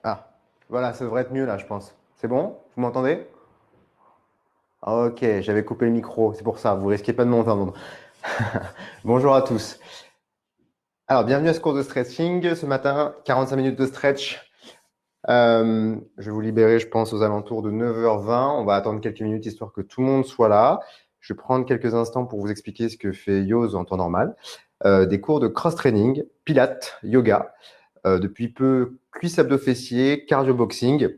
Ah, voilà, ça devrait être mieux là, je pense. C'est bon? Vous m'entendez? Ok, j'avais coupé le micro, c'est pour ça, vous risquez pas de m'entendre. Bonjour à tous. Alors, bienvenue à ce cours de stretching. Ce matin, 45 minutes de stretch. Je vais vous libérer, je pense, aux alentours de 9h20. On va attendre quelques minutes histoire que tout le monde soit là. Je vais prendre quelques instants pour vous expliquer ce que fait Yoz en temps normal. Des cours de cross-training, pilates, yoga, depuis peu cuisse abdos fessiers, cardio boxing.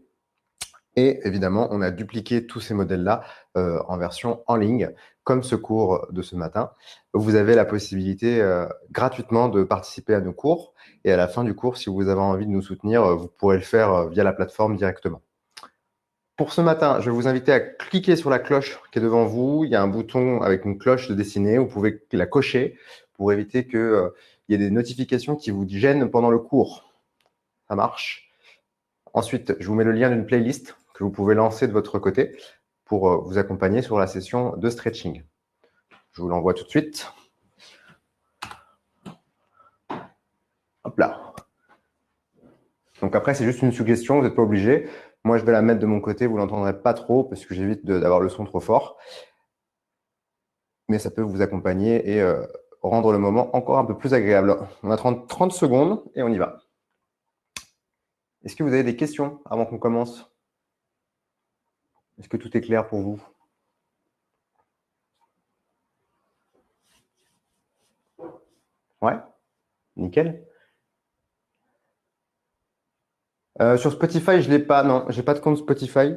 Et évidemment, on a dupliqué tous ces modèles-là en version en ligne, comme ce cours de ce matin. Vous avez la possibilité gratuitement de participer à nos cours. Et à la fin du cours, si vous avez envie de nous soutenir, vous pourrez le faire via la plateforme directement. Pour ce matin, je vais vous inviter à cliquer sur la cloche qui est devant vous. Il y a un bouton avec une cloche de dessinée. Vous pouvez la cocher pour éviter qu'il y ait des notifications qui vous gênent pendant le cours. Ça marche. Ensuite, je vous mets le lien d'une playlist que vous pouvez lancer de votre côté pour vous accompagner sur la session de stretching. Je vous l'envoie tout de suite. Hop là. Donc après, c'est juste une suggestion, vous n'êtes pas obligé. Moi, je vais la mettre de mon côté, vous ne l'entendrez pas trop parce que j'évite d'avoir le son trop fort. Mais ça peut vous accompagner et rendre le moment encore un peu plus agréable. On a 30 secondes et on y va. Est-ce que vous avez des questions avant qu'on commence? Est-ce que tout est clair pour vous? Ouais, nickel. Sur Spotify, je ne l'ai pas, non, j'ai pas de compte Spotify.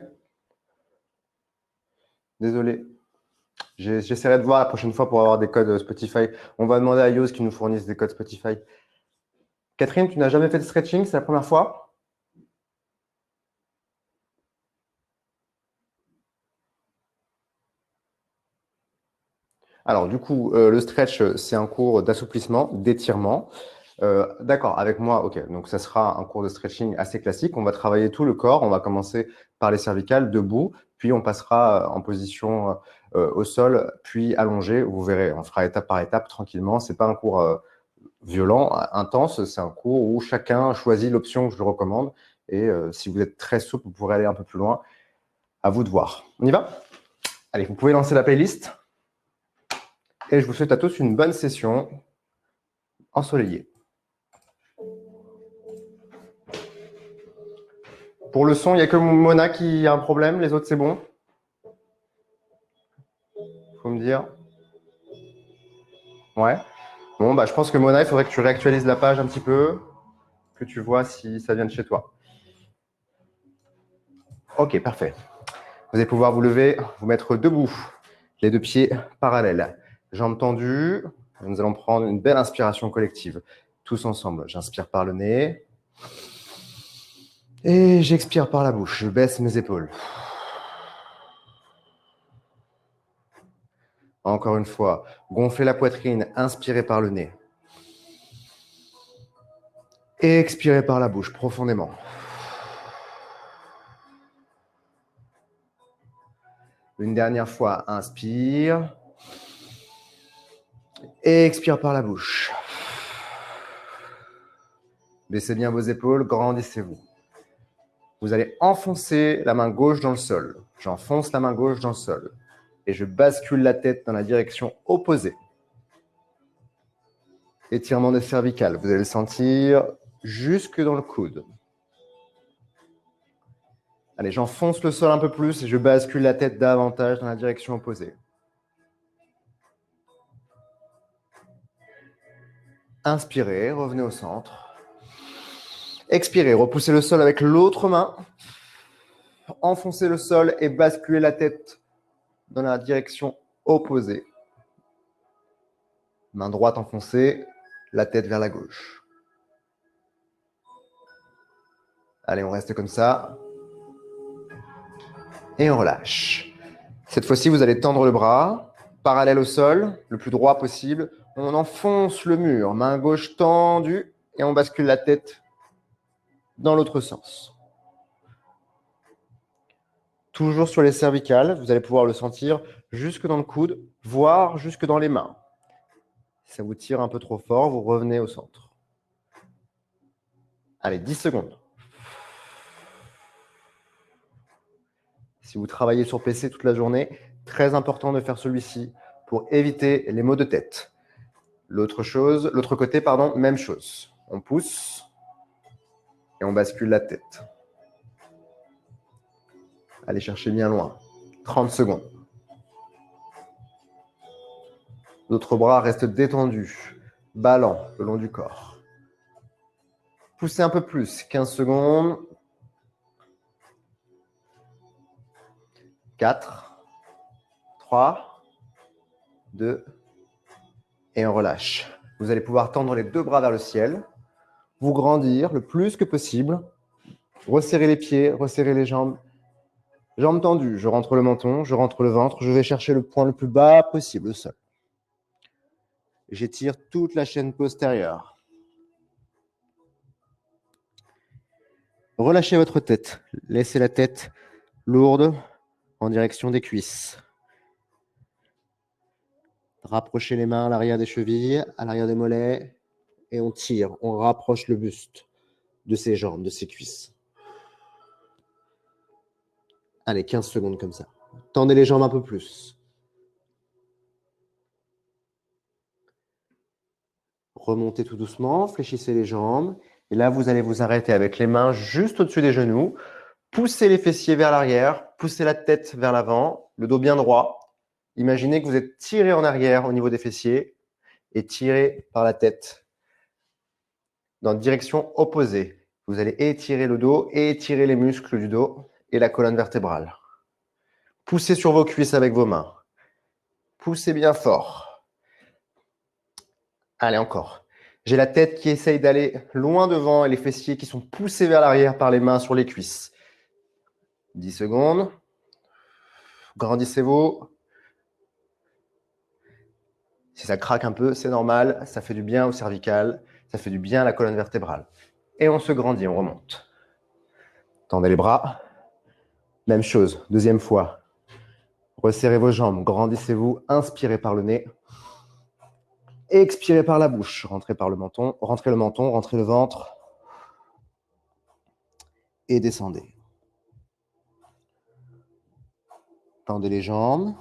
Désolé. J'essaierai de voir la prochaine fois pour avoir des codes Spotify. On va demander à Yoast qui nous fournisse des codes Spotify. Catherine, tu n'as jamais fait de stretching, c'est la première fois? Alors, du coup, le stretch, c'est un cours d'assouplissement, d'étirement. D'accord, avec moi, ok. Donc, ça sera un cours de stretching assez classique. On va travailler tout le corps. On va commencer par les cervicales, debout, puis on passera en position au sol, puis allongé. Vous verrez, on fera étape par étape tranquillement. C'est pas un cours violent, intense. C'est un cours où chacun choisit l'option que je lui recommande. Et si vous êtes très souple, vous pourrez aller un peu plus loin. À vous de voir. On y va? Allez, vous pouvez lancer la playlist. Et je vous souhaite à tous une bonne session ensoleillée. Pour le son, il n'y a que Mona qui a un problème. Les autres, c'est bon? Faut me dire. Ouais. Bon, bah, je pense que Mona, il faudrait que tu réactualises la page un petit peu, que tu vois si ça vient de chez toi. Ok, parfait. Vous allez pouvoir vous lever, vous mettre debout, les deux pieds parallèles, jambes tendues. Nous allons prendre une belle inspiration collective, tous ensemble. J'inspire par le nez et j'expire par la bouche. Je baisse mes épaules. Encore une fois, gonflez la poitrine, inspirez par le nez. Et expirez par la bouche profondément. Une dernière fois, inspire. Et expire par la bouche. Baissez bien vos épaules, grandissez-vous. Vous allez enfoncer la main gauche dans le sol. J'enfonce la main gauche dans le sol. Et je bascule la tête dans la direction opposée. Étirement des cervicales. Vous allez le sentir jusque dans le coude. Allez, j'enfonce le sol un peu plus et je bascule la tête davantage dans la direction opposée. Inspirez, revenez au centre. Expirez, repoussez le sol avec l'autre main. Enfoncez le sol et basculez la tête dans la direction opposée. Main droite enfoncée, la tête vers la gauche. Allez, on reste comme ça. Et on relâche. Cette fois-ci, vous allez tendre le bras, parallèle au sol, le plus droit possible. On enfonce le mur, main gauche tendue, et on bascule la tête dans l'autre sens. Toujours sur les cervicales, vous allez pouvoir le sentir jusque dans le coude, voire jusque dans les mains. Si ça vous tire un peu trop fort, vous revenez au centre. Allez, 10 secondes. Si vous travaillez sur PC toute la journée, très important de faire celui-ci pour éviter les maux de tête. L'autre côté, pardon, même chose. On pousse et on bascule la tête. Allez chercher bien loin. 30 secondes. L'autre bras reste détendu, ballant le long du corps. Poussez un peu plus, 15 secondes. 4, 3, 2, et on relâche. Vous allez pouvoir tendre les deux bras vers le ciel, vous grandir le plus que possible, resserrer les pieds, resserrer les jambes. Jambes tendues, je rentre le menton, je rentre le ventre, je vais chercher le point le plus bas possible au sol. J'étire toute la chaîne postérieure. Relâchez votre tête, laissez la tête lourde en direction des cuisses. Rapprochez les mains à l'arrière des chevilles, à l'arrière des mollets, et on tire, on rapproche le buste de ses jambes, de ses cuisses. Allez, 15 secondes comme ça. Tendez les jambes un peu plus. Remontez tout doucement, fléchissez les jambes. Et là, vous allez vous arrêter avec les mains juste au-dessus des genoux. Poussez les fessiers vers l'arrière, poussez la tête vers l'avant, le dos bien droit. Imaginez que vous êtes tiré en arrière au niveau des fessiers et tiré par la tête dans direction opposée. Vous allez étirer le dos et étirer les muscles du dos et la colonne vertébrale. Poussez sur vos cuisses avec vos mains. Poussez bien fort. Allez, encore. J'ai la tête qui essaye d'aller loin devant et les fessiers qui sont poussés vers l'arrière par les mains sur les cuisses. 10 secondes. Grandissez-vous. Si ça craque un peu, c'est normal. Ça fait du bien au cervical. Ça fait du bien à la colonne vertébrale. Et on se grandit, on remonte. Tendez les bras. Même chose, deuxième fois. Resserrez vos jambes, grandissez-vous. Inspirez par le nez. Expirez par la bouche. Rentrez par le menton, rentrez le ventre. Et descendez. Tendez les jambes.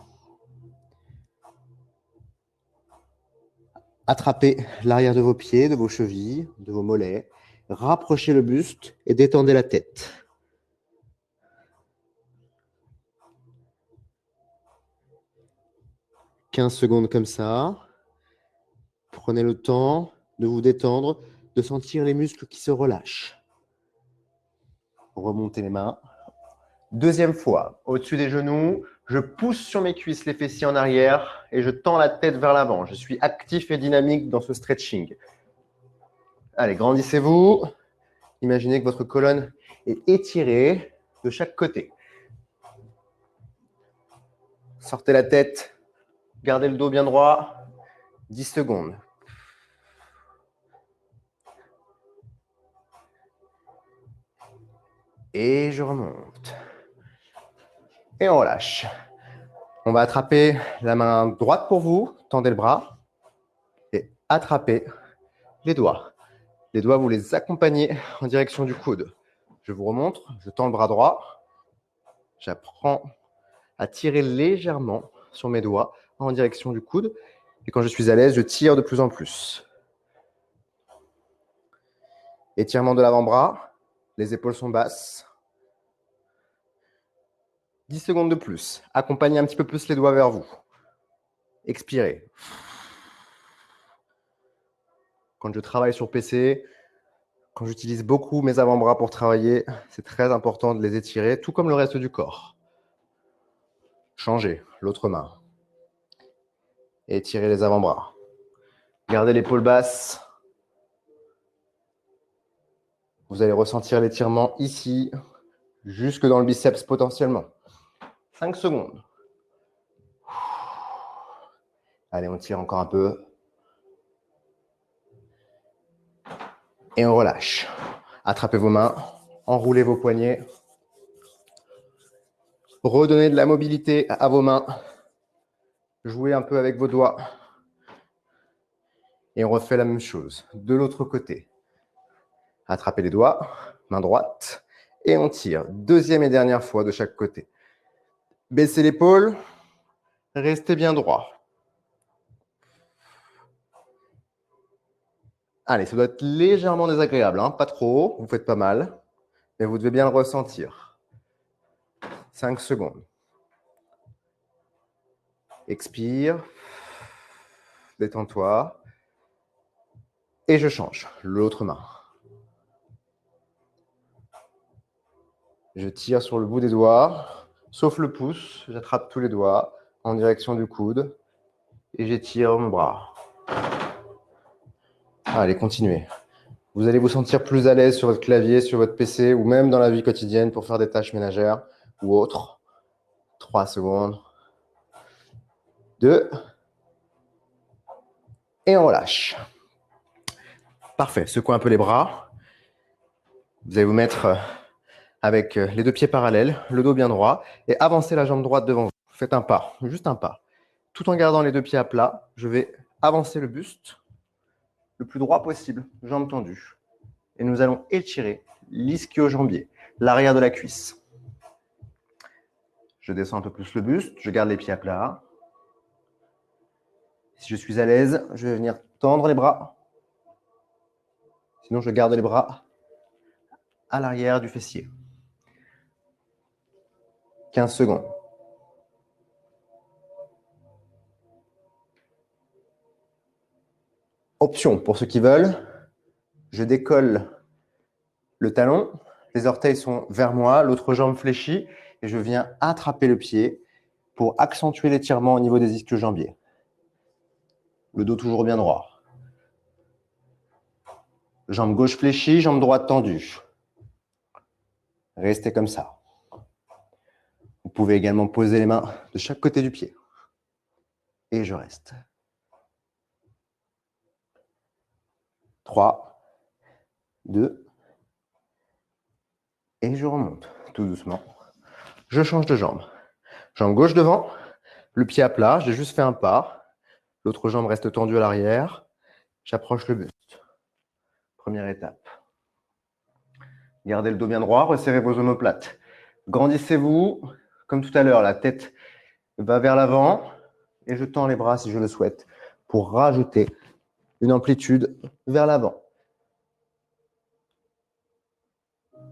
Attrapez l'arrière de vos pieds, de vos chevilles, de vos mollets. Rapprochez le buste et détendez la tête. « 15 secondes comme ça. Prenez le temps de vous détendre, de sentir les muscles qui se relâchent. Remontez les mains. Deuxième fois, au-dessus des genoux, je pousse sur mes cuisses les fessiers en arrière et je tends la tête vers l'avant. Je suis actif et dynamique dans ce stretching. Allez, grandissez-vous. Imaginez que votre colonne est étirée de chaque côté. Sortez la tête, gardez le dos bien droit. 10 secondes. Et je remonte. Et on relâche. On va attraper la main droite pour vous, tendez le bras et attrapez les doigts. Les doigts, vous les accompagnez en direction du coude. Je vous remontre, je tends le bras droit, j'apprends à tirer légèrement sur mes doigts en direction du coude et quand je suis à l'aise, je tire de plus en plus. Étirement de l'avant-bras, les épaules sont basses. 10 secondes de plus. Accompagnez un petit peu plus les doigts vers vous. Expirez. Quand je travaille sur PC, quand j'utilise beaucoup mes avant-bras pour travailler, c'est très important de les étirer, tout comme le reste du corps. Changez l'autre main. Étirez les avant-bras. Gardez l'épaule basse. Vous allez ressentir l'étirement ici, jusque dans le biceps potentiellement. 5 secondes. Allez, on tire encore un peu. Et on relâche. Attrapez vos mains, enroulez vos poignets. Redonnez de la mobilité à vos mains. Jouez un peu avec vos doigts. Et on refait la même chose de l'autre côté. Attrapez les doigts, main droite, et on tire. Deuxième et dernière fois de chaque côté. Baissez l'épaule. Restez bien droit. Allez, ça doit être légèrement désagréable, hein, pas trop, vous faites pas mal, mais vous devez bien le ressentir. 5 secondes. Expire. Détends-toi. Et je change. L'autre main. Je tire sur le bout des doigts, sauf le pouce. J'attrape tous les doigts en direction du coude et j'étire mon bras. Allez, continuez. Vous allez vous sentir plus à l'aise sur votre clavier, sur votre PC ou même dans la vie quotidienne pour faire des tâches ménagères ou autres. 3 secondes. 2. Et on relâche. Parfait. Secouez un peu les bras. Vous allez vous mettre avec les deux pieds parallèles, le dos bien droit, et avancez la jambe droite devant vous. Faites un pas, juste un pas. Tout en gardant les deux pieds à plat, je vais avancer le buste le plus droit possible, jambes tendues. Et nous allons étirer l'ischio-jambier, l'arrière de la cuisse. Je descends un peu plus le buste, je garde les pieds à plat. Si je suis à l'aise, je vais venir tendre les bras. Sinon, je garde les bras à l'arrière du fessier. 15 secondes. Option, pour ceux qui veulent, je décolle le talon, les orteils sont vers moi, l'autre jambe fléchie, et je viens attraper le pied pour accentuer l'étirement au niveau des ischio-jambiers. Le dos toujours bien droit. Jambe gauche fléchie, jambe droite tendue. Restez comme ça. Vous pouvez également poser les mains de chaque côté du pied. Et je reste. 3, 2, et je remonte tout doucement. Je change de jambe. Jambe gauche devant, le pied à plat, j'ai juste fait un pas. L'autre jambe reste tendue à l'arrière. J'approche le buste. Première étape. Gardez le dos bien droit, resserrez vos omoplates. Grandissez-vous, comme tout à l'heure, la tête va vers l'avant et je tends les bras si je le souhaite pour rajouter une amplitude vers l'avant.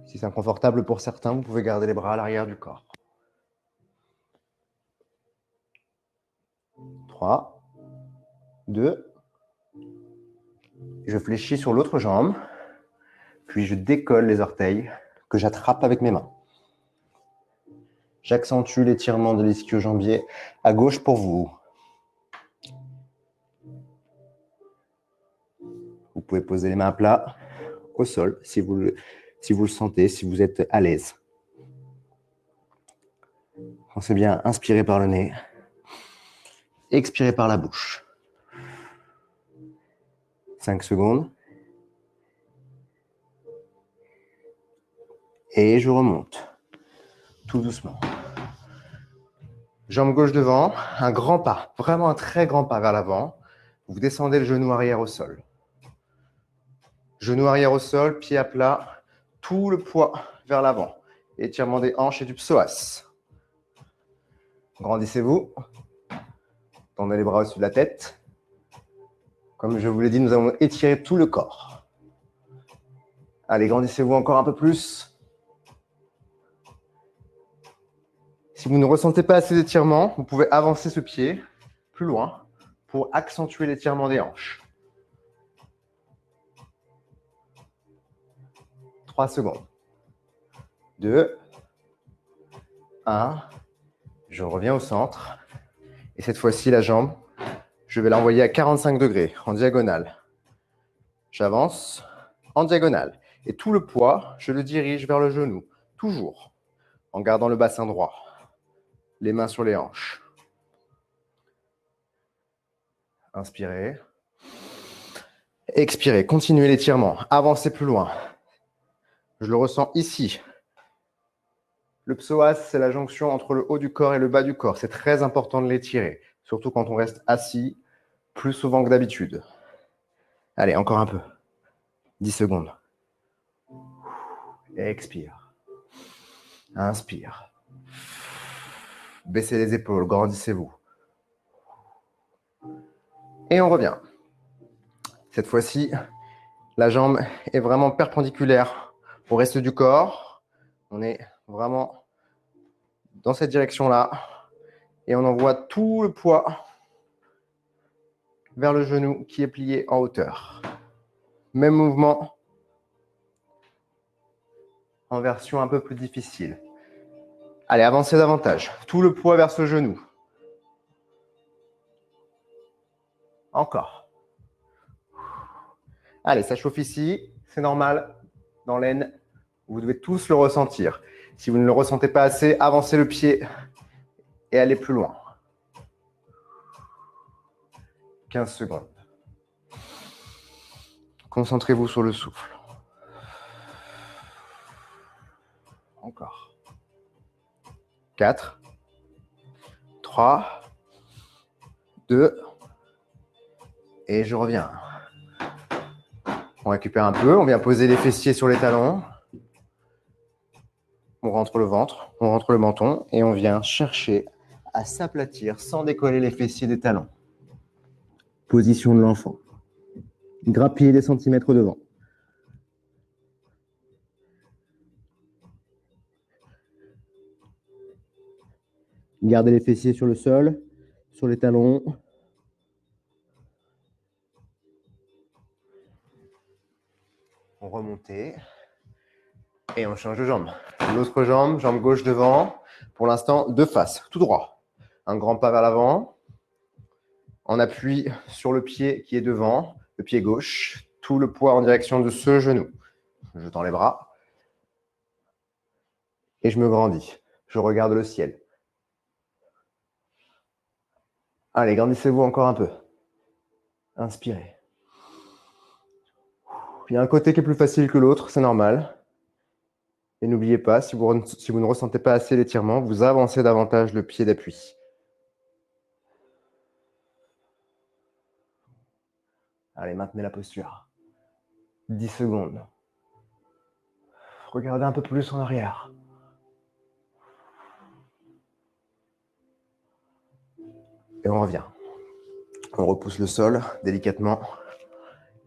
Si c'est inconfortable pour certains, vous pouvez garder les bras à l'arrière du corps. 3, 2, je fléchis sur l'autre jambe, puis je décolle les orteils que j'attrape avec mes mains. J'accentue l'étirement de l'ischio-jambier à gauche pour vous. Vous pouvez poser les mains à plat au sol si vous le sentez, si vous êtes à l'aise. Pensez bien, inspirez par le nez, expirez par la bouche. 5 secondes. Et je remonte, tout doucement. Jambe gauche devant, un grand pas, vraiment un très grand pas vers l'avant. Vous descendez le genou arrière au sol. Genou arrière au sol, pied à plat, tout le poids vers l'avant. Étirement des hanches et du psoas. Grandissez-vous. Tendez les bras au-dessus de la tête. Comme je vous l'ai dit, nous allons étirer tout le corps. Allez, grandissez-vous encore un peu plus. Si vous ne ressentez pas assez d'étirement, vous pouvez avancer ce pied plus loin pour accentuer l'étirement des hanches. 3 secondes. 2, 1. Je reviens au centre. Et cette fois-ci, la jambe, je vais l'envoyer à 45 degrés, en diagonale. J'avance en diagonale. Et tout le poids, je le dirige vers le genou, toujours, en gardant le bassin droit. Les mains sur les hanches. Inspirez. Expirez. Continuez l'étirement. Avancez plus loin. Je le ressens ici. Le psoas, c'est la jonction entre le haut du corps et le bas du corps. C'est très important de l'étirer, surtout quand on reste assis plus souvent que d'habitude. Allez, encore un peu. 10 secondes. Expire. Inspire. Baissez les épaules, grandissez-vous. Et on revient. Cette fois-ci, la jambe est vraiment perpendiculaire au reste du corps. On est vraiment dans cette direction-là. Et on envoie tout le poids vers le genou qui est plié en hauteur. Même mouvement en version un peu plus difficile. Allez, avancez davantage. Tout le poids vers ce genou. Encore. Allez, ça chauffe ici. C'est normal. Dans l'aine, vous devez tous le ressentir. Si vous ne le ressentez pas assez, avancez le pied et allez plus loin. 15 secondes. Concentrez-vous sur le souffle. Encore. 4, 3, 2, et je reviens. On récupère un peu, on vient poser les fessiers sur les talons. On rentre le ventre, on rentre le menton et on vient chercher à s'aplatir sans décoller les fessiers des talons. Position de l'enfant. Grappiller des centimètres devant. Gardez les fessiers sur le sol, sur les talons. On remonte et on change de jambe. L'autre jambe, jambe gauche devant. Pour l'instant, de face, tout droit. Un grand pas vers l'avant. On appuie sur le pied qui est devant, le pied gauche. Tout le poids en direction de ce genou. Je tends les bras. Et je me grandis. Je regarde le ciel. Allez, grandissez-vous encore un peu. Inspirez. Il y a un côté qui est plus facile que l'autre, c'est normal. Et n'oubliez pas, si vous ne ressentez pas assez l'étirement, vous avancez davantage le pied d'appui. Allez, maintenez la posture. 10 secondes. Regardez un peu plus en arrière. Et on revient. On repousse le sol délicatement.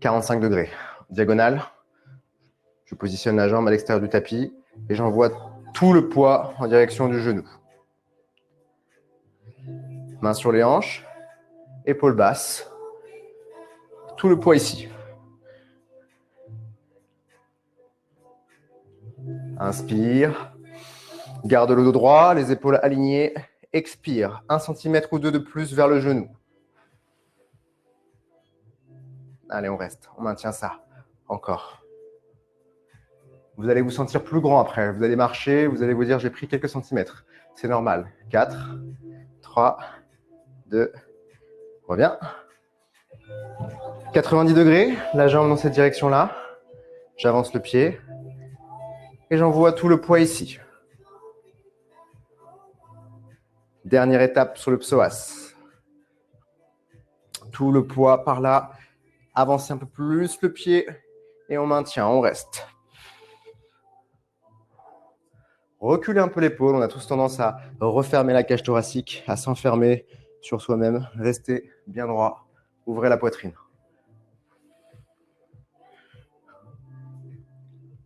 45 degrés. Diagonale. Je positionne la jambe à l'extérieur du tapis et j'envoie tout le poids en direction du genou. Main sur les hanches. Épaules basses. Tout le poids ici. Inspire. Garde le dos droit, les épaules alignées. Expire. 1 cm ou 2 de plus vers le genou. Allez, on reste. On maintient ça. Encore. Vous allez vous sentir plus grand après. Vous allez marcher, vous allez vous dire j'ai pris quelques centimètres. C'est normal. 4, 3, 2, reviens. 90 degrés, la jambe dans cette direction-là. J'avance le pied et j'envoie tout le poids ici. Dernière étape sur le psoas. Tout le poids par là. Avancez un peu plus le pied et on maintient, on reste. Reculez un peu l'épaule, on a tous tendance à refermer la cage thoracique, à s'enfermer sur soi-même. Restez bien droit, ouvrez la poitrine.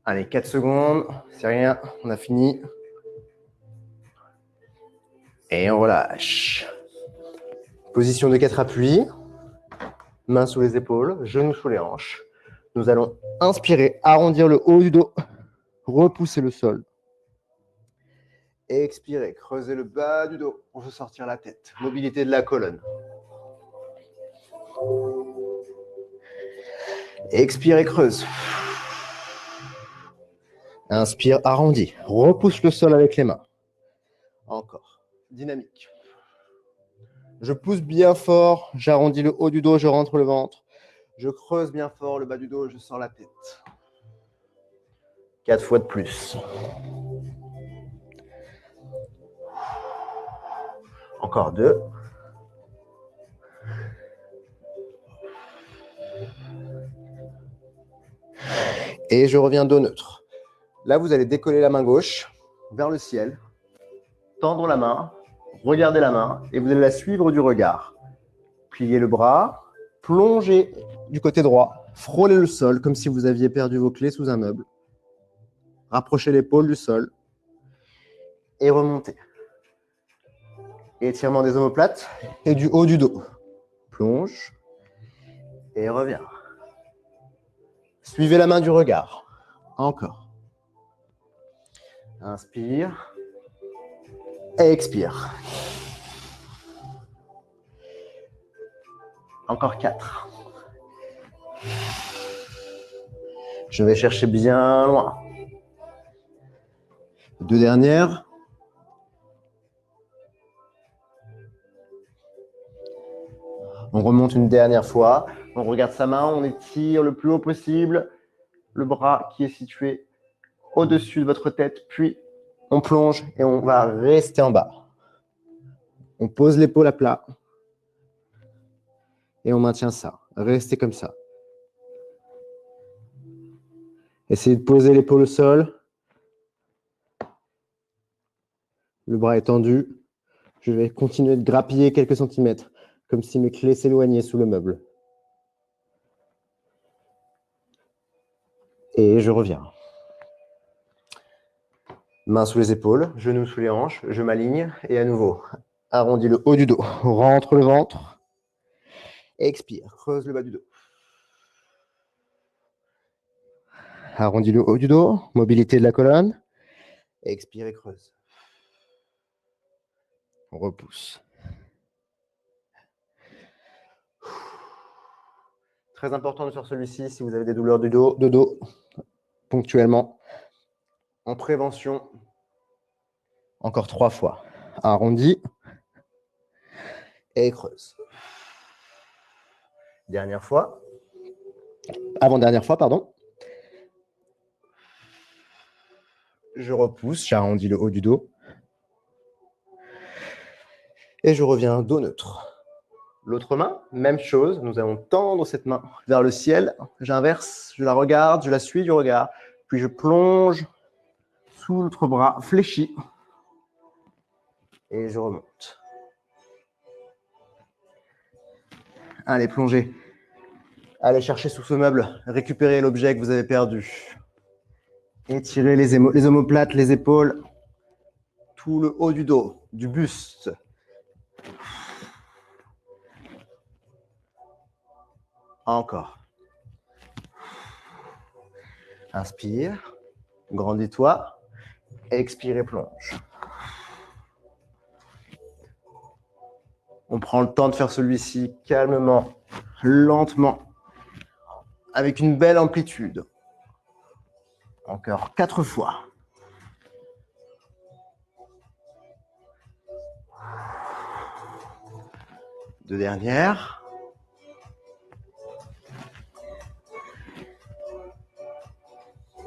Allez, 4 secondes, c'est rien, on a fini. Et on relâche. Position de 4 appuis, mains sous les épaules, genoux sous les hanches. Nous allons inspirer, arrondir le haut du dos, repousser le sol. Et expirez, creusez le bas du dos pour se sortir la tête. Mobilité de la colonne. Expirez, creuse. Inspire, arrondi. Repousse le sol avec les mains. Encore. Dynamique. Je pousse bien fort, j'arrondis le haut du dos, je rentre le ventre. Je creuse bien fort le bas du dos, je sors la tête. 4 fois de plus. Encore 2. Et je reviens dos neutre. Là, vous allez décoller la main gauche vers le ciel, tendre la main regardez la main et vous allez la suivre du regard. Pliez le bras, plongez du côté droit, frôlez le sol comme si vous aviez perdu vos clés sous un meuble. Rapprochez l'épaule du sol et remontez. Étirement des omoplates et du haut du dos. Plonge et reviens. Suivez la main du regard. Encore. Inspire. Expire. Encore 4. Je vais chercher bien loin. 2 dernières. On remonte une dernière fois. On regarde sa main, on étire le plus haut possible le bras qui est situé au-dessus de votre tête, puis on plonge et on va rester en bas. On pose l'épaule à plat et on maintient ça. Restez comme ça. Essayez de poser l'épaule au sol. Le bras est tendu. Je vais continuer de grappiller quelques centimètres, comme si mes clés s'éloignaient sous le meuble. Et je reviens. Mains sous les épaules, genoux sous les hanches, je m'aligne et à nouveau, arrondis le haut du dos, rentre le ventre, expire, creuse le bas du dos. Arrondis le haut du dos, mobilité de la colonne, expire et creuse. On repousse. Très important de faire celui-ci si vous avez des douleurs de dos, ponctuellement. En prévention, encore 3 fois. Arrondi et creuse. Dernière fois. Avant-dernière fois, pardon. Je repousse, j'arrondis le haut du dos. Et je reviens dos neutre. L'autre main, même chose, nous allons tendre cette main vers le ciel. J'inverse, je la regarde, je la suis du regard. Puis je plonge sous l'autre bras, fléchi. Et je remonte. Allez, plongez. Allez chercher sous ce meuble, récupérez l'objet que vous avez perdu. Étirez les omoplates, les épaules, tout le haut du dos, du buste. Encore. Inspire, grandis-toi, expire et plonge. On prend le temps de faire celui-ci calmement, lentement, avec une belle amplitude. Encore 4 fois. Deux dernières.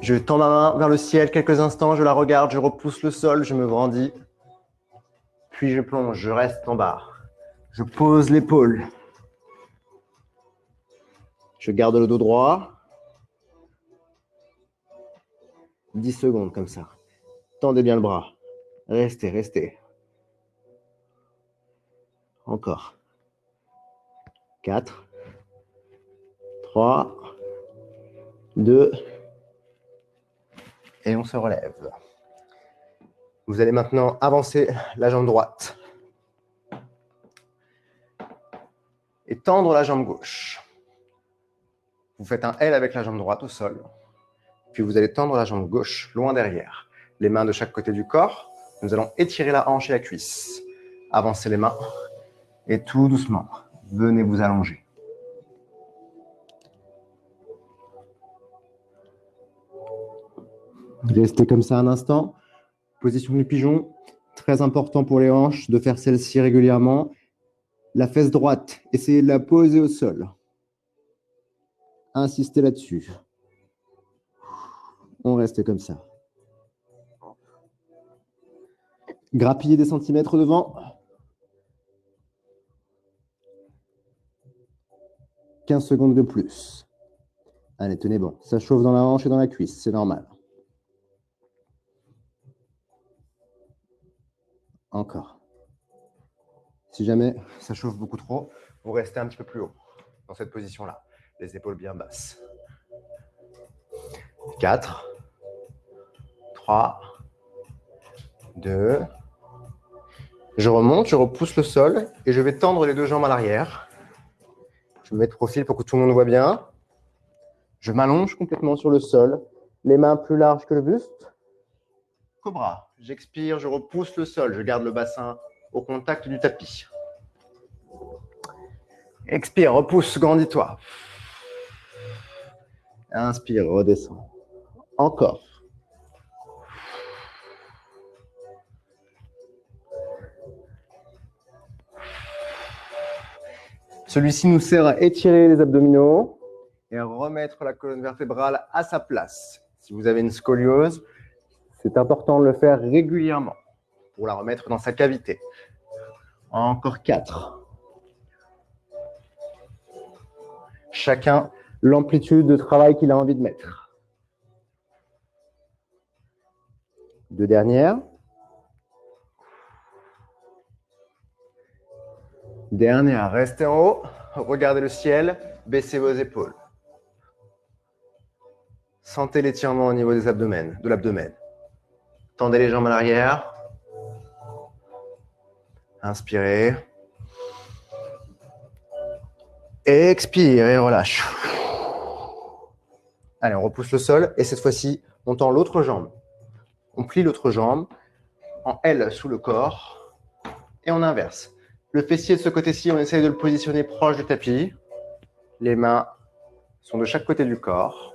Je tends ma main vers le ciel quelques instants, je la regarde, je repousse le sol, je me grandis. Puis je plonge, je reste en bas. Je pose l'épaule. Je garde le dos droit. 10 secondes comme ça. Tendez bien le bras. Restez, restez. Encore. 4, 3, 2, et on se relève. Vous allez maintenant avancer la jambe droite et tendre la jambe gauche. Vous faites un L avec la jambe droite au sol, puis vous allez tendre la jambe gauche loin derrière. Les mains de chaque côté du corps. Nous allons étirer la hanche et la cuisse. Avancez les mains et tout doucement, venez vous allonger. Restez comme ça un instant. Position du pigeon, très important pour les hanches de faire celle-ci régulièrement. La fesse droite, essayez de la poser au sol. Insistez là-dessus. On reste comme ça. Grappillez des centimètres devant. 15 secondes de plus. Allez, tenez bon. Ça chauffe dans la hanche et dans la cuisse, c'est normal. Encore. Si jamais ça chauffe beaucoup trop, vous restez un petit peu plus haut dans cette position-là. Les épaules bien basses. 4, 3, 2. Je remonte, je repousse le sol et je vais tendre les deux jambes à l'arrière. Je me mets de profil pour que tout le monde voit bien. Je m'allonge complètement sur le sol, les mains plus larges que le buste. Cobra. J'expire, je repousse le sol, je garde le bassin au contact du tapis. Expire, repousse, grandis-toi. Inspire, redescends. Encore. Celui-ci nous sert à étirer les abdominaux et à remettre la colonne vertébrale à sa place. Si vous avez une scoliose, c'est important de le faire régulièrement pour la remettre dans sa cavité. Encore 4. Chacun l'amplitude de travail qu'il a envie de mettre. 2 dernières. Dernière, restez en haut, regardez le ciel, baissez vos épaules. Sentez l'étirement au niveau de l'abdomen. Tendez les jambes à l'arrière. Inspirez. Expire et relâche. Allez, on repousse le sol et cette fois-ci, on tend l'autre jambe. On plie l'autre jambe en L sous le corps et on inverse. Le fessier de ce côté-ci, on essaye de le positionner proche du tapis. Les mains sont de chaque côté du corps.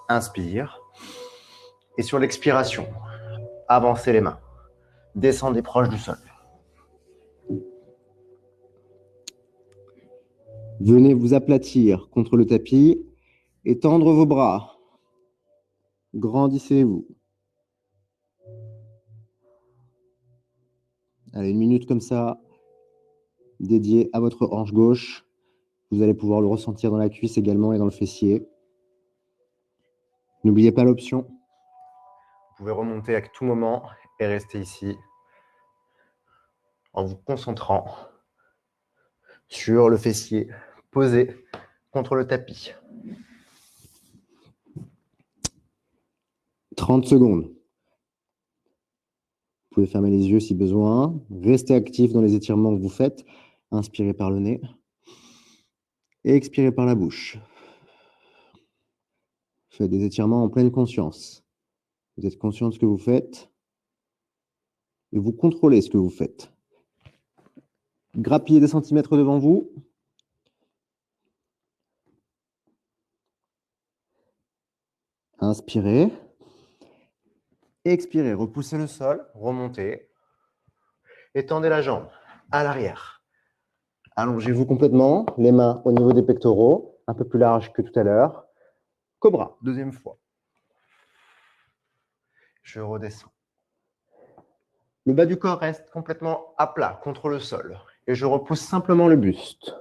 Inspire. Et sur l'expiration, avancez les mains. Descendez proche du sol. Venez vous aplatir contre le tapis et tendre vos bras. Grandissez-vous. Allez, 1 minute comme ça, dédiée à votre hanche gauche. Vous allez pouvoir le ressentir dans la cuisse également et dans le fessier. N'oubliez pas l'option. Vous pouvez remonter à tout moment et rester ici en vous concentrant sur le fessier posé contre le tapis. 30 secondes. Vous pouvez fermer les yeux si besoin. Restez actif dans les étirements que vous faites. Inspirez par le nez et expirez par la bouche. Faites des étirements en pleine conscience. Vous êtes conscient de ce que vous faites et vous contrôlez ce que vous faites. Grappillez des centimètres devant vous. Inspirez. Expirez, repoussez le sol, remontez. Étendez la jambe à l'arrière. Allongez-vous complètement, les mains au niveau des pectoraux, un peu plus large que tout à l'heure. Cobra, deuxième fois. Je redescends. Le bas du corps reste complètement à plat contre le sol. Et je repousse simplement le buste.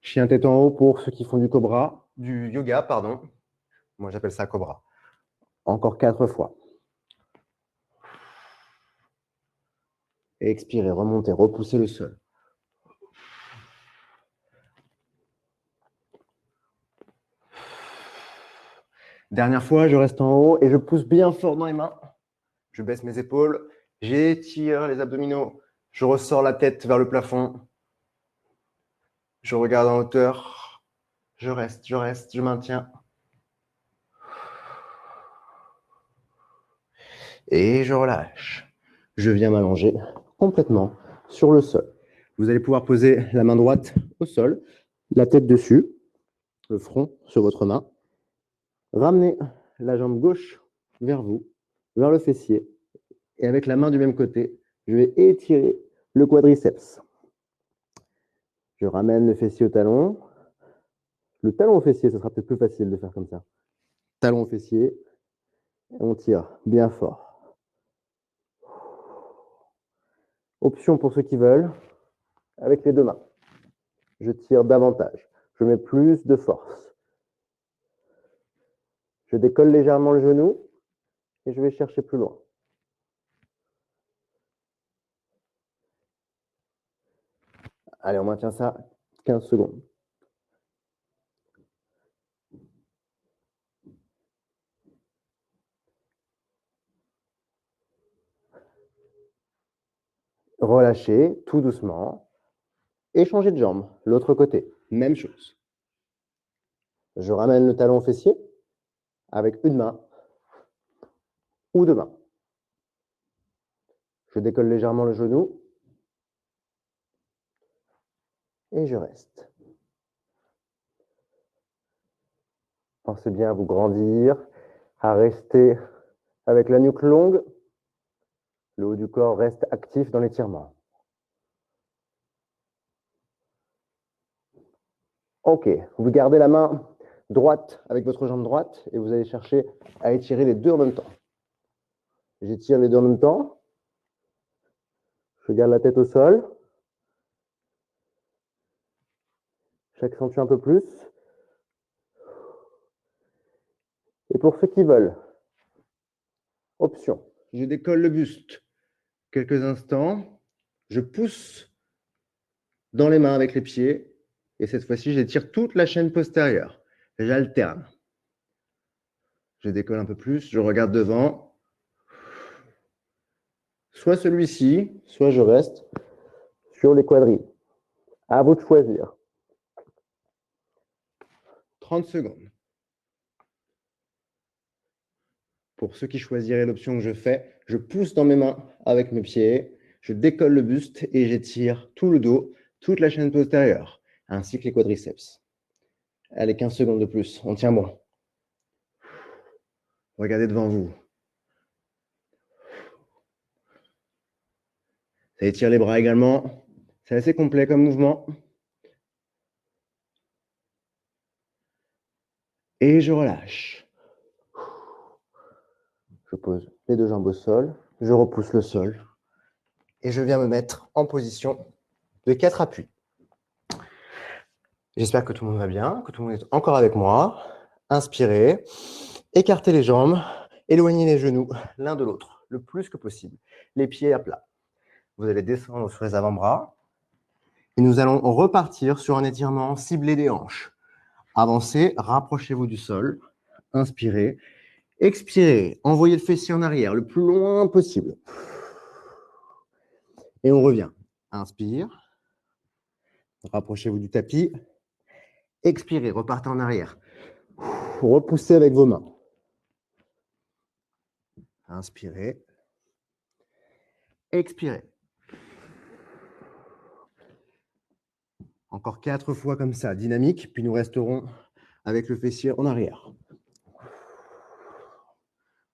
Chien tête en haut pour ceux qui font du yoga, pardon. Moi, j'appelle ça cobra. Encore 4 fois. Et expirez, remontez, repoussez le sol. Dernière fois, je reste en haut et je pousse bien fort dans les mains. Je baisse mes épaules, j'étire les abdominaux, je ressors la tête vers le plafond. Je regarde en hauteur, je reste, je maintiens. Et je relâche. Je viens m'allonger complètement sur le sol. Vous allez pouvoir poser la main droite au sol, la tête dessus, le front sur votre main. Ramenez la jambe gauche vers vous, vers le fessier. Et avec la main du même côté, je vais étirer le quadriceps. Je ramène le fessier au talon. Le talon au fessier, ce sera peut-être plus facile de faire comme ça. Talon au fessier. Et on tire bien fort. Option pour ceux qui veulent, avec les deux mains. Je tire davantage. Je mets plus de force. Je décolle légèrement le genou et je vais chercher plus loin. Allez, on maintient ça 15 secondes. Relâchez tout doucement et changez de jambe. L'autre côté, même chose. Je ramène le talon au fessier avec une main ou deux mains. Je décolle légèrement le genou et je reste. Pensez bien à vous grandir, à rester avec la nuque longue. Le haut du corps reste actif dans l'étirement. Ok, vous gardez la main droite avec votre jambe droite et vous allez chercher à étirer les deux en même temps. J'étire les deux en même temps. Je garde la tête au sol. J'accentue un peu plus. Et pour ceux qui veulent, option, je décolle le buste quelques instants. Je pousse dans les mains avec les pieds. Et cette fois-ci, j'étire toute la chaîne postérieure. J'alterne. Je décolle un peu plus, je regarde devant. Soit celui-ci, soit je reste sur les quadrilles. À vous de choisir. 30 secondes. Pour ceux qui choisiraient l'option que je fais, je pousse dans mes mains avec mes pieds, je décolle le buste et j'étire tout le dos, toute la chaîne postérieure, ainsi que les quadriceps. Allez, 15 secondes de plus, on tient bon. Regardez devant vous. Ça étire les bras également. C'est assez complet comme mouvement. Et je relâche. Je pose les deux jambes au sol, je repousse le sol et je viens me mettre en position de 4 appuis. J'espère que tout le monde va bien, que tout le monde est encore avec moi. Inspirez, écartez les jambes, éloignez les genoux l'un de l'autre le plus que possible. Les pieds à plat. Vous allez descendre sur les avant-bras et nous allons repartir sur un étirement ciblé des hanches. Avancez, rapprochez-vous du sol, inspirez, expirez, envoyez le fessier en arrière le plus loin possible. Et on revient. Inspire, rapprochez-vous du tapis, expirez, repartez en arrière. Repoussez avec vos mains. Inspirez, expirez. Encore 4 fois comme ça, dynamique, puis nous resterons avec le fessier en arrière.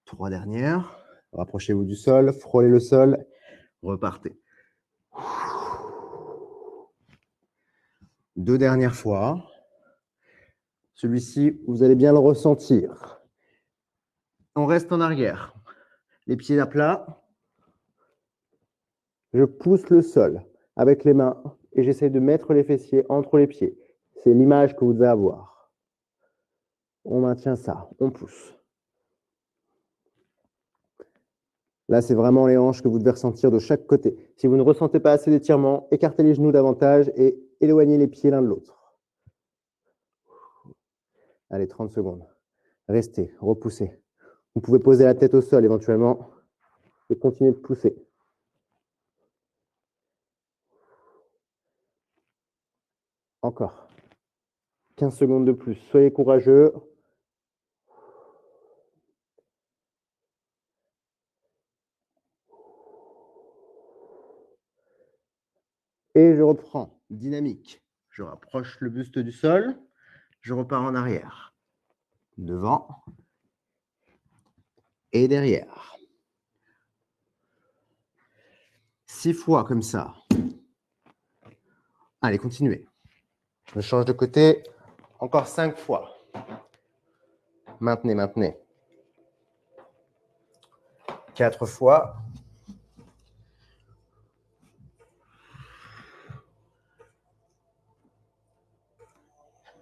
3 dernières. Rapprochez-vous du sol, frôlez le sol, repartez. 2 dernières fois. Celui-ci, vous allez bien le ressentir. On reste en arrière. Les pieds à plat. Je pousse le sol avec les mains et j'essaie de mettre les fessiers entre les pieds. C'est l'image que vous devez avoir. On maintient ça, on pousse. Là, c'est vraiment les hanches que vous devez ressentir de chaque côté. Si vous ne ressentez pas assez d'étirement, écartez les genoux davantage et éloignez les pieds l'un de l'autre. Allez, 30 secondes. Restez, repoussez. Vous pouvez poser la tête au sol éventuellement et continuer de pousser. Encore. 15 secondes de plus. Soyez courageux. Et je reprends. Dynamique. Je rapproche le buste du sol. Je repars en arrière. Devant. Et derrière. 6 fois comme ça. Allez, continuez. Je change de côté. Encore 5 fois. Maintenez, maintenez. 4 fois.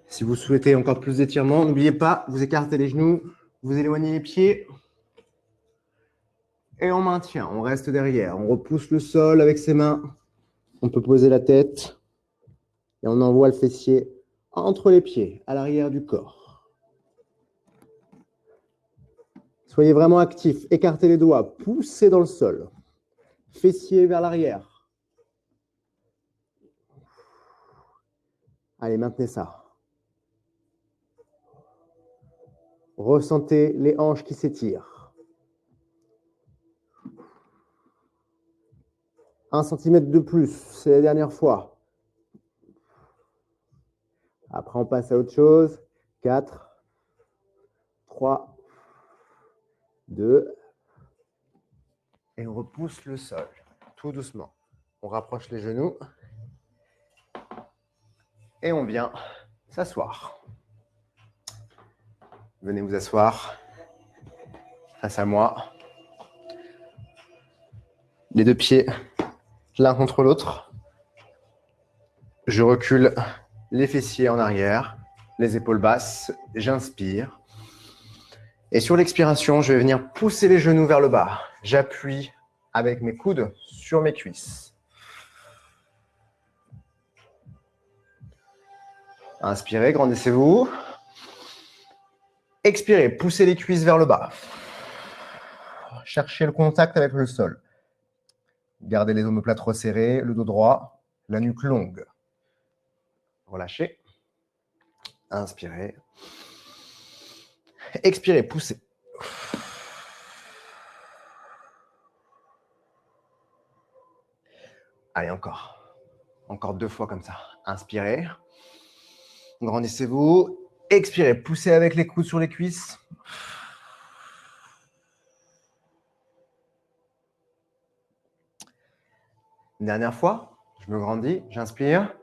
Si vous souhaitez encore plus d'étirement, n'oubliez pas, vous écartez les genoux, vous éloignez les pieds. Et on maintient, on reste derrière. On repousse le sol avec ses mains. On peut poser la tête. Et on envoie le fessier entre les pieds, à l'arrière du corps. Soyez vraiment actifs. Écartez les doigts. Poussez dans le sol. Fessier vers l'arrière. Allez, maintenez ça. Ressentez les hanches qui s'étirent. 1 cm de plus, c'est la dernière fois. Après, on passe à autre chose. 4, 3, 2. Et on repousse le sol, tout doucement. On rapproche les genoux. Et on vient s'asseoir. Venez vous asseoir face à moi. Les deux pieds l'un contre l'autre. Je recule les fessiers en arrière, les épaules basses. J'inspire. Et sur l'expiration, je vais venir pousser les genoux vers le bas. J'appuie avec mes coudes sur mes cuisses. Inspirez, grandissez-vous. Expirez, poussez les cuisses vers le bas. Cherchez le contact avec le sol. Gardez les omoplates resserrées, le dos droit, la nuque longue. Relâchez. Inspirez. Expirez, poussez. Allez, encore. Encore 2 fois comme ça. Inspirez. Grandissez-vous. Expirez, poussez avec les coudes sur les cuisses. Une dernière fois. Je me grandis, j'inspire.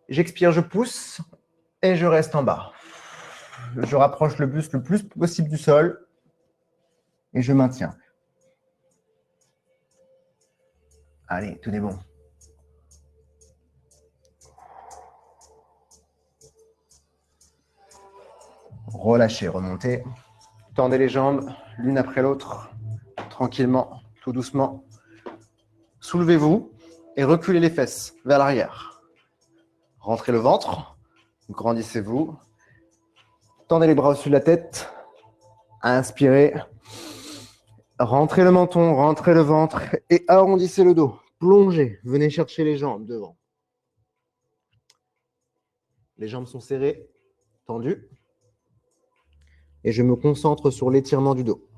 J'expire, je pousse et je reste en bas. Je rapproche le buste le plus possible du sol et je maintiens. Allez, tout est bon. Relâchez, remontez. Tendez les jambes l'une après l'autre, tranquillement, tout doucement. Soulevez-vous et reculez les fesses vers l'arrière. Rentrez le ventre, grandissez-vous. Tendez les bras au-dessus de la tête. Inspirez. Rentrez le menton, rentrez le ventre et arrondissez le dos. Plongez, venez chercher les jambes devant. Les jambes sont serrées, tendues. Et je me concentre sur l'étirement du dos.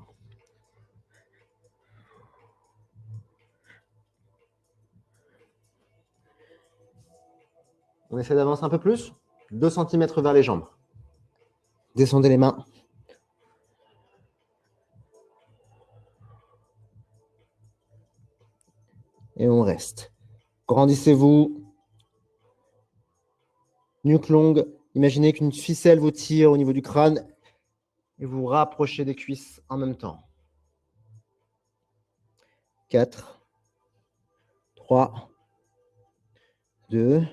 On essaie d'avancer un peu plus. 2 cm vers les jambes. Descendez les mains. Et on reste. Grandissez-vous. Nuque longue. Imaginez qu'une ficelle vous tire au niveau du crâne et vous rapprochez des cuisses en même temps. 4, 3, 2,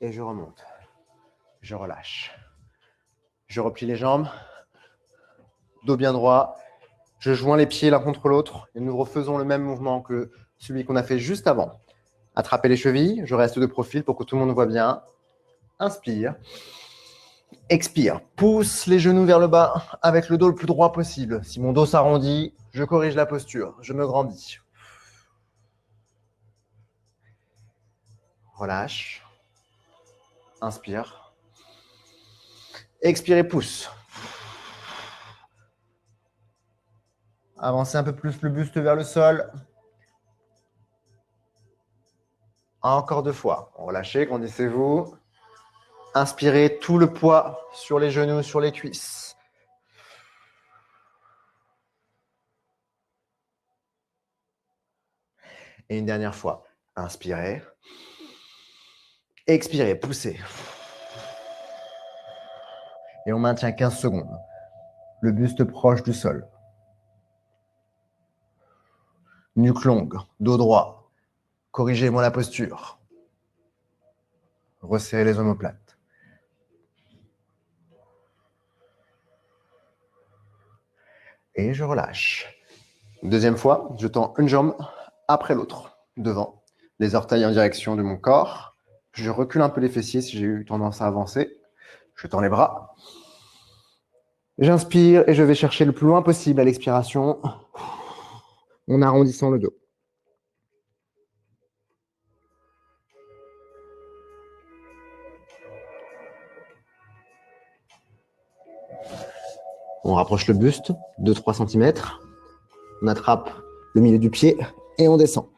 et je remonte. Je relâche. Je replie les jambes, dos bien droit. Je joins les pieds l'un contre l'autre et nous refaisons le même mouvement que celui qu'on a fait juste avant. Attrapez les chevilles, je reste de profil pour que tout le monde voit bien. Inspire. Expire. Pousse les genoux vers le bas avec le dos le plus droit possible. Si mon dos s'arrondit, je corrige la posture. Je me grandis. Relâche. Inspire. Expire et pousse. Avancez un peu plus le buste vers le sol. Encore 2 fois. Relâchez, grandissez-vous. Inspirez tout le poids sur les genoux, sur les cuisses. Et une dernière fois. Inspirez. Expirez, poussez. Et on maintient 15 secondes. Le buste proche du sol. Nuque longue, dos droit. Corrigez-moi la posture. Resserrez les omoplates. Et je relâche. Deuxième fois, je tends une jambe après l'autre, devant. les orteils en direction de mon corps. Je recule un peu les fessiers si j'ai eu tendance à avancer. Je tends les bras. J'inspire et je vais chercher le plus loin possible à l'expiration en arrondissant le dos. On rapproche le buste, 2-3 cm. On attrape le milieu du pied et on descend.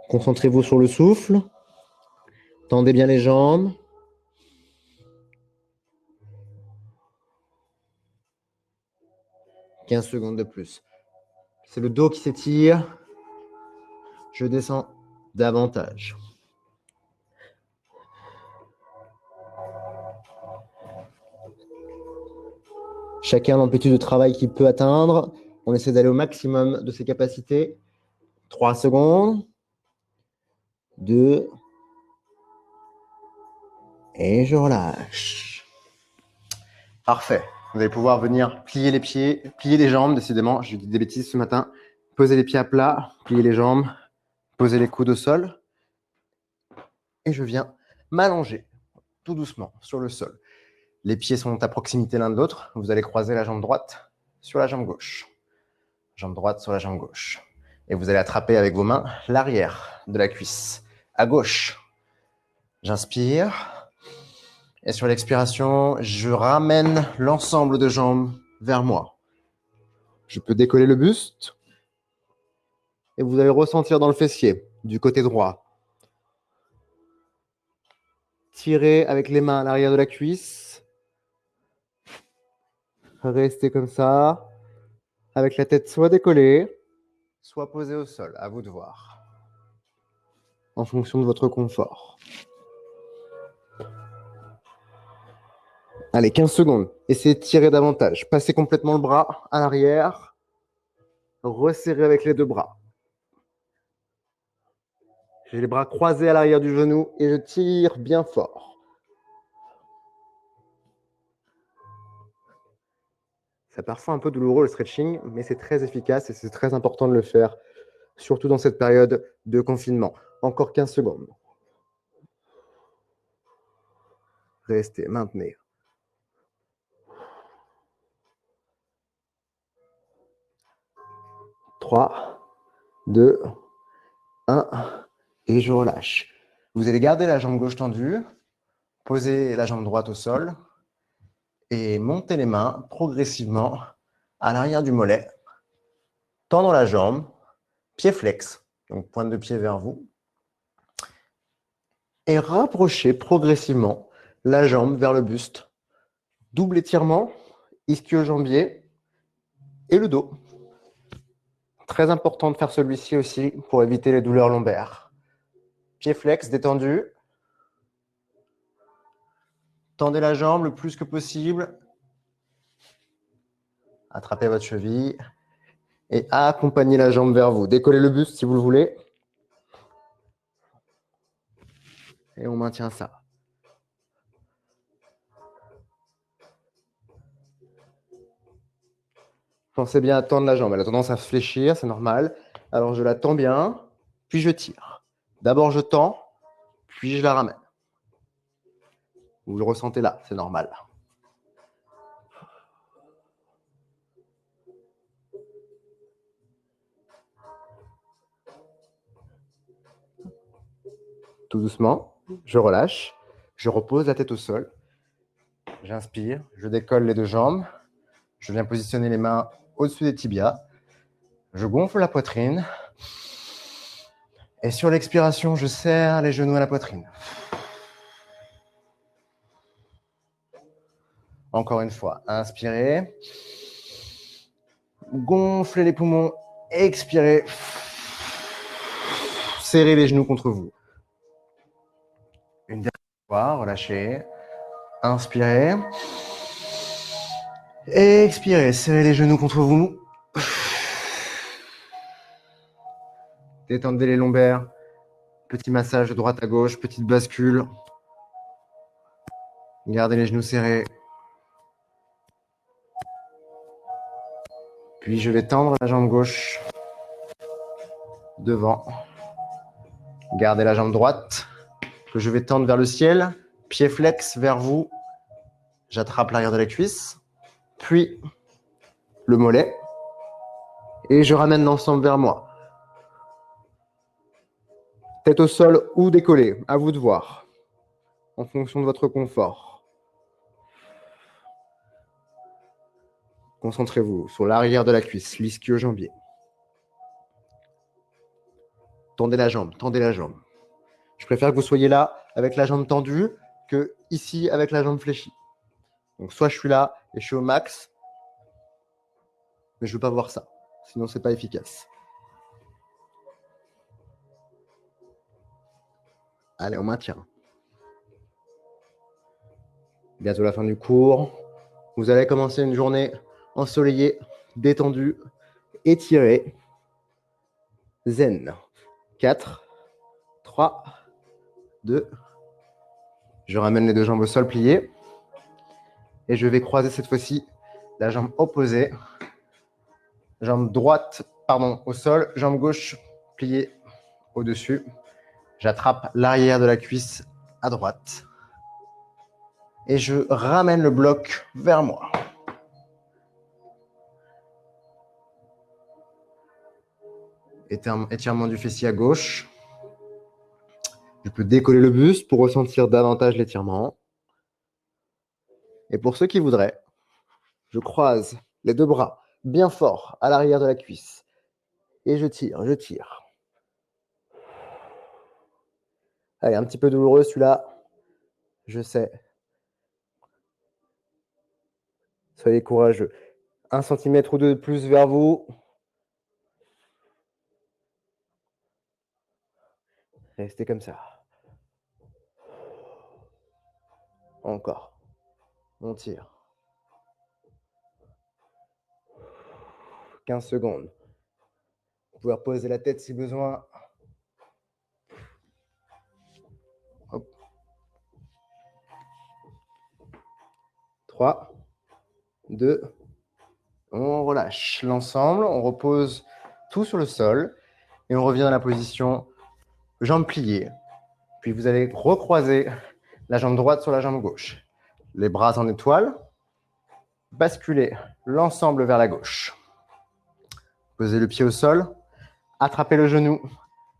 Concentrez-vous sur le souffle. Tendez bien les jambes. « 15 secondes de plus. C'est le dos qui s'étire. Je descends davantage. Chacun l'amplitude de travail qu'il peut atteindre. On essaie d'aller au maximum de ses capacités. 3 secondes. 2. Et je relâche. Parfait. Vous allez pouvoir venir plier les pieds, plier les jambes. Décidément, j'ai dit des bêtises ce matin. Posez les pieds à plat, pliez les jambes, posez les coudes au sol. Et je viens m'allonger tout doucement sur le sol. Les pieds sont à proximité l'un de l'autre. Vous allez croiser la jambe droite sur la jambe gauche. Jambe droite sur la jambe gauche. Et vous allez attraper avec vos mains l'arrière de la cuisse, à gauche. J'inspire. Et sur l'expiration, je ramène l'ensemble de jambes vers moi. Je peux décoller le buste. Et vous allez ressentir dans le fessier, du côté droit. Tirez avec les mains à l'arrière de la cuisse. Restez comme ça, avec la tête soit décollée, soit posée au sol. À vous de voir, en fonction de votre confort. Allez, 15 secondes. Essayez de tirer davantage. Passez complètement le bras à l'arrière. Resserrez avec les deux bras. J'ai les bras croisés à l'arrière du genou et je tire bien fort. C'est parfois un peu douloureux le stretching, mais c'est très efficace et c'est très important de le faire, surtout dans cette période de confinement. Encore 15 secondes. Restez, maintenez. 3, 2, 1, et je relâche. Vous allez garder la jambe gauche tendue, poser la jambe droite au sol et monter les mains progressivement à l'arrière du mollet, tendre la jambe, pied flex, donc pointe de pied vers vous, et rapprocher progressivement la jambe vers le buste. Double étirement, ischio-jambier et le dos. Très important de faire celui-ci aussi pour éviter les douleurs lombaires. Pied flex, détendu. Tendez la jambe le plus que possible. Attrapez votre cheville et accompagnez la jambe vers vous. Décollez le buste si vous le voulez. Et on maintient ça. Pensez bien à tendre la jambe. Elle a tendance à fléchir, c'est normal. Alors je la tends bien, puis je tire. D'abord je tends, puis je la ramène. Vous le ressentez là, c'est normal. Tout doucement, je relâche, je repose la tête au sol. J'inspire, je décolle les deux jambes. Je viens positionner les mains au-dessus des tibias. Je gonfle la poitrine. Et sur l'expiration, je serre les genoux à la poitrine. Encore une fois, inspirez. Gonflez les poumons. Expirez. Serrez les genoux contre vous. Une dernière fois, relâchez. Inspirez. Expirez. Serrez les genoux contre vous. Détendez les lombaires. Petit massage de droite à gauche, petite bascule. Gardez les genoux serrés. Puis je vais tendre la jambe gauche. devant. Gardez la jambe droite que je vais tendre vers le ciel. Pied flex vers vous. J'attrape l'arrière de la cuisse, puis le mollet. Et je ramène l'ensemble vers moi. Tête au sol ou décollée, à vous de voir, en fonction de votre confort. Concentrez-vous sur l'arrière de la cuisse, l'ischio-jambier. Tendez la jambe, tendez la jambe. Je préfère que vous soyez là avec la jambe tendue que ici avec la jambe fléchie. Donc soit je suis là et je suis au max, mais je ne veux pas voir ça, sinon c'est pas efficace. Allez, on maintient. Bientôt la fin du cours. Vous allez commencer une journée ensoleillée, détendue, étirée. Zen. 4, 3, 2. Je ramène les deux jambes au sol pliées. Et je vais croiser cette fois-ci la jambe opposée. Jambe droite, pardon, au sol. Jambe gauche pliée au-dessus. J'attrape l'arrière de la cuisse à droite. Et je ramène le bloc vers moi. Étirement du fessier à gauche. Je peux décoller le buste pour ressentir davantage l'étirement. Et pour ceux qui voudraient, je croise les deux bras bien fort à l'arrière de la cuisse. Et je tire, je tire. Allez, un petit peu douloureux celui-là. Je sais. Soyez courageux. 1 cm ou 2 de plus vers vous. Restez comme ça. Encore. On tire. 15 secondes. Vous pouvez reposer la tête si besoin. Hop. 3, 2, on relâche l'ensemble. On repose tout sur le sol. Et on revient dans la position jambes pliées. Puis vous allez recroiser la jambe droite sur la jambe gauche. Les bras en étoile. Basculez l'ensemble vers la gauche. Posez le pied au sol. Attrapez le genou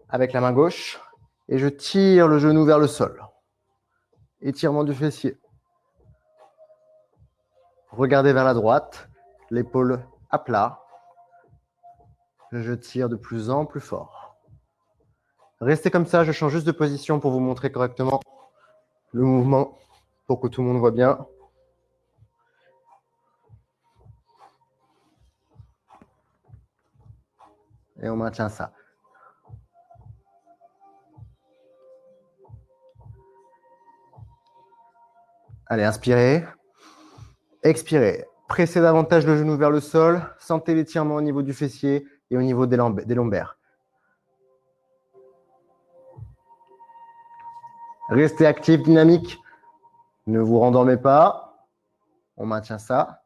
avec la main gauche. Et je tire le genou vers le sol. Étirement du fessier. Regardez vers la droite. L'épaule à plat. Je tire de plus en plus fort. Restez comme ça, je change juste de position pour vous montrer correctement le mouvement, pour que tout le monde voit bien. Et on maintient ça. Allez, inspirez. Expirez. Pressez davantage le genou vers le sol. Sentez l'étirement au niveau du fessier et au niveau des lombaires. Restez actif, dynamique. Ne vous rendormez pas. On maintient ça.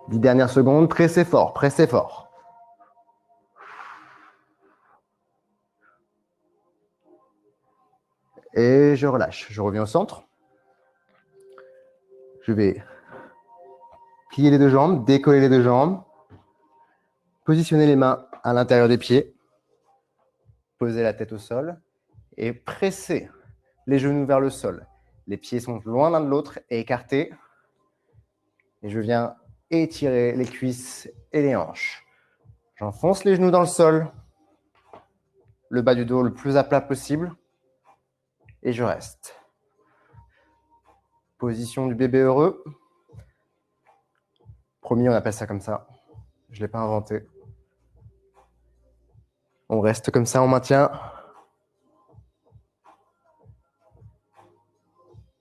10 dernières secondes. Pressez fort, pressez fort. Et je relâche. Je reviens au centre. Je vais plier les deux jambes, décoller les deux jambes. Positionnez les mains à l'intérieur des pieds. Posez la tête au sol. Et pressez les genoux vers le sol. Les pieds sont loin l'un de l'autre et écartés. Et je viens étirer les cuisses et les hanches. J'enfonce les genoux dans le sol. Le bas du dos le plus à plat possible. Et je reste. Position du bébé heureux. Promis, on appelle ça comme ça. Je ne l'ai pas inventé. On reste comme ça, on maintient.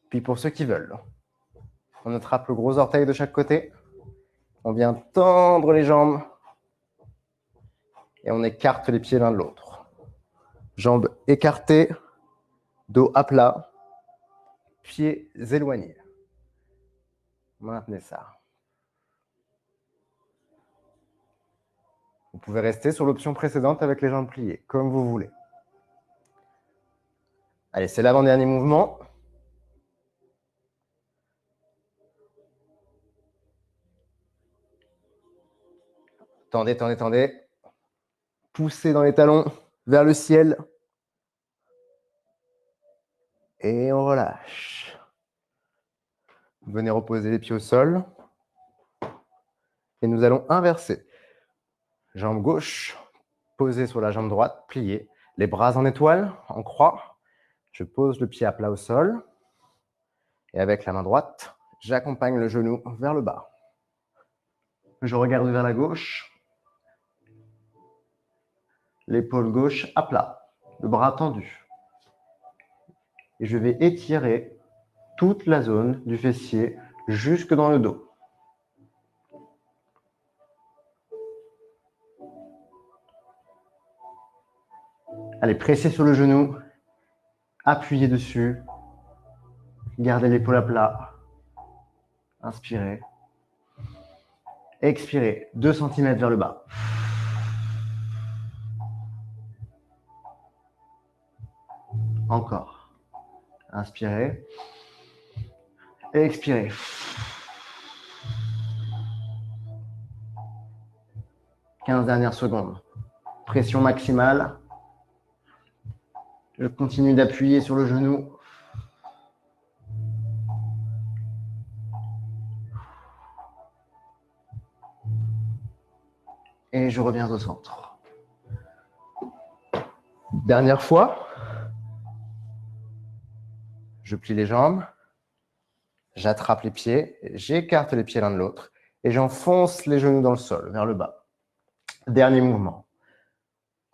Puis pour ceux qui veulent, on attrape le gros orteil de chaque côté. On vient tendre les jambes. Et on écarte les pieds l'un de l'autre. Jambes écartées, dos à plat, pieds éloignés. Maintenez ça. pouvez rester sur l'option précédente avec les jambes pliées, comme vous voulez. Allez, c'est l'avant-dernier mouvement. Tendez, tendez, tendez. Poussez dans les talons vers le ciel. Et on relâche. Venez reposer les pieds au sol. Et nous allons inverser. Jambe gauche posée sur la jambe droite, pliée. Les bras en étoile, en croix. Je pose le pied à plat au sol. Et avec la main droite, j'accompagne le genou vers le bas. Je regarde vers la gauche. L'épaule gauche à plat, le bras tendu. Et je vais étirer toute la zone du fessier jusque dans le dos. Allez, pressez sur le genou, appuyez dessus, gardez l'épaule à plat. Inspirez. Expirez, 2 cm vers le bas. Encore. Inspirez. Expirez. « 15 dernières secondes. Pression maximale. Je continue d'appuyer sur le genou. Et je reviens au centre. Dernière fois. Je plie les jambes. J'attrape les pieds. J'écarte les pieds l'un de l'autre. Et j'enfonce les genoux dans le sol, vers le bas. Dernier mouvement.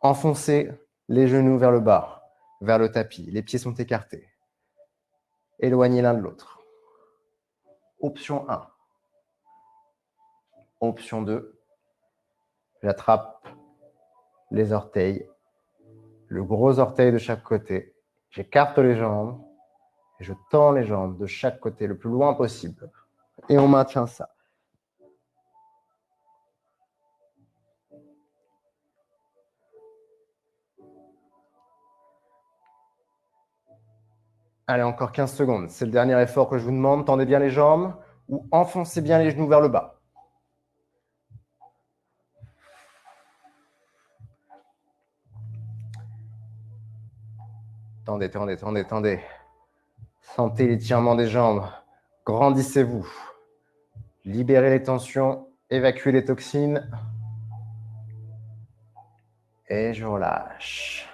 Enfoncez les genoux vers le bas, vers le tapis. Les pieds sont écartés. Éloignez l'un de l'autre. Option 1. Option 2. J'attrape les orteils, le gros orteil de chaque côté. J'écarte les jambes et je tends les jambes de chaque côté le plus loin possible. Et on maintient ça. Allez, encore 15 secondes. C'est le dernier effort que je vous demande. Tendez bien les jambes ou enfoncez bien les genoux vers le bas. Tendez, tendez, tendez, tendez. Sentez l'étirement des jambes. Grandissez-vous. Libérez les tensions. Évacuez les toxines. Et je relâche.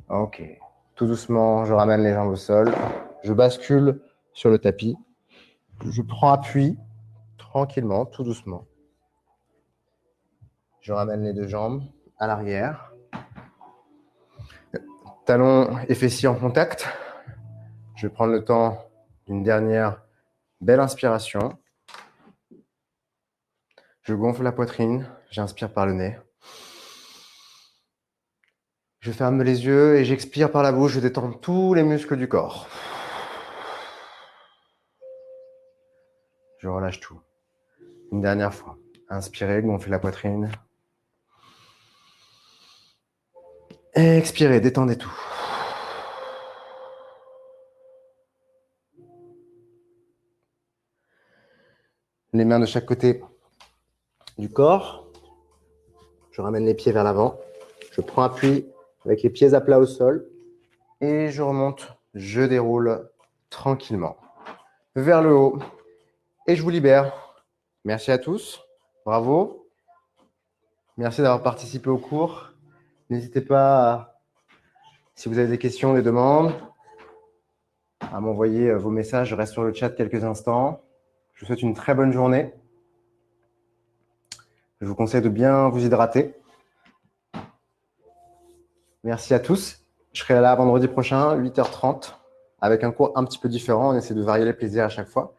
Ok. Tout doucement, je ramène les jambes au sol. Je bascule sur le tapis. Je prends appui tranquillement, tout doucement. Je ramène les deux jambes à l'arrière. Talons et fessiers en contact. Je vais prendre le temps d'une dernière belle inspiration. Je gonfle la poitrine. J'inspire par le nez. Je ferme les yeux et j'expire par la bouche. Je détends tous les muscles du corps. Je relâche tout. Une dernière fois. Inspirez, gonflez la poitrine. Expirez, détendez tout. Les mains de chaque côté du corps. Je ramène les pieds vers l'avant. Je prends appui avec les pieds à plat au sol. Et je remonte. Je déroule tranquillement vers le haut. Et je vous libère. Merci à tous. Bravo. Merci d'avoir participé au cours. N'hésitez pas, si vous avez des questions, des demandes, à m'envoyer vos messages. Je reste sur le chat quelques instants. Je vous souhaite une très bonne journée. Je vous conseille de bien vous hydrater. Merci à tous. Je serai là vendredi prochain, 8h30, avec un cours un petit peu différent. On essaie de varier les plaisirs à chaque fois.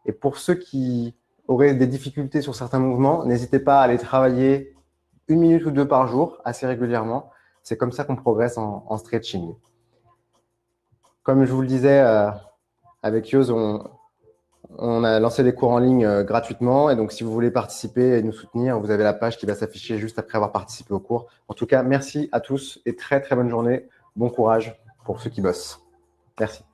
Et pour ceux qui auraient des difficultés sur certains mouvements, n'hésitez pas à aller travailler 1 minute ou 2 par jour, assez régulièrement. C'est comme ça qu'on progresse en stretching. Comme je vous le disais, avec Yoz, on On a lancé des cours en ligne gratuitement. Et donc, si vous voulez participer et nous soutenir, vous avez la page qui va s'afficher juste après avoir participé au cours. En tout cas, merci à tous et très, très bonne journée. Bon courage pour ceux qui bossent. Merci.